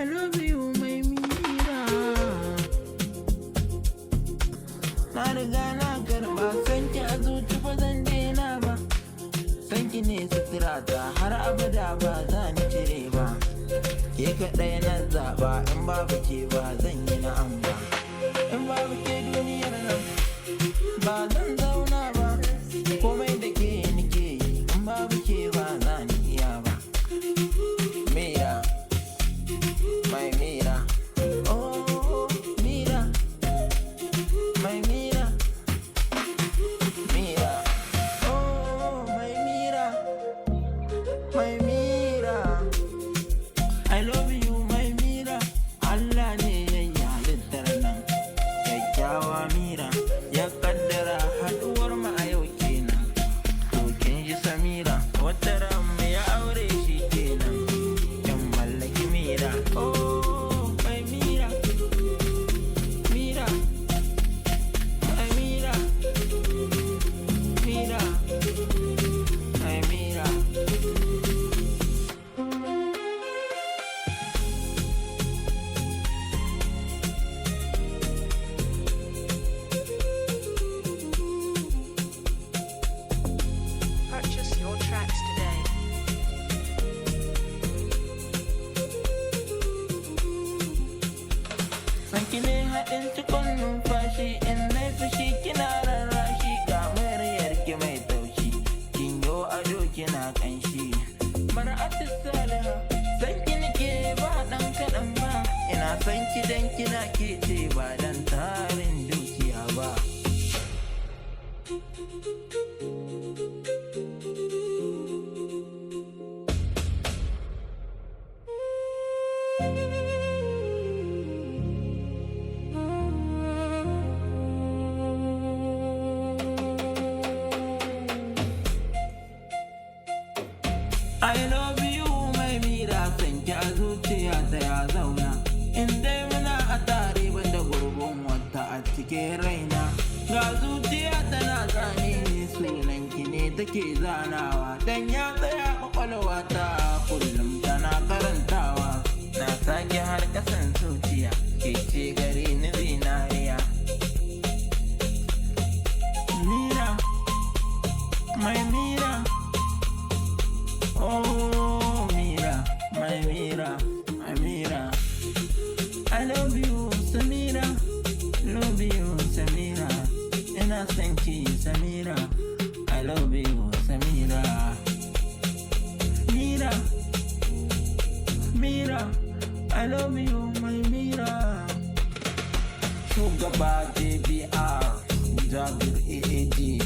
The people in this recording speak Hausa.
I love you, my Mira. Na riga na karba sanki a zuci ba zan daina ba. Sanki ne suturata har abada ba za ni cire ba. Ke kaɗai na zaɓa in babu ke ba zan yi na'am ba. In babu ke duniyar nan ba zan zauna ba. Komai da ke nike yi in babu ke ba za ni iya ba. Mira, my Mira. Oh, Mira, my Mira. Mira, oh, my Mira, my Mira. I love you, my Mira. Allah ne ya yi halittar nan. Kyakkyawa Mira, ya kaddara haɗuwar mu a yau kenan. To kin ji Samira, wata ran mu ya aure shi kenan. Kin mallaki Mira. Oh, my Mira, Mira, my Mira, Mira, my Mira. Purchase your tracks today. Sanki ne haɗin cikon numfashi in na fushi kina rarrashi ga muryar ki mai taushi kin yo ado kina ƙanshi mar'atu saliha sanki nake ba ɗan kaɗan ba ina sanki dan kina ke ce ba dan tarin dukiya ba. I love you, my Mira, sanki a zuciya ta ya zauna. In dai muna a tare banda gurbin wata a cikin raina. Ga zuciya tana zane ne sunanki ne take zanawa. Dan ya tsaya kwakwalwa ta kullum tana karantawa. Na sake har kasan zuciya, ke ce gare ni zinariya. Mira, my Mira. Oh, Mira, my Mira, my Mira. I love you, Samira. Love you, Samira. And I thank you, Samira. I love you, Samira. Mira, Mira. I love you, my Mira. Sugar Bar JBR, Jabir AAG.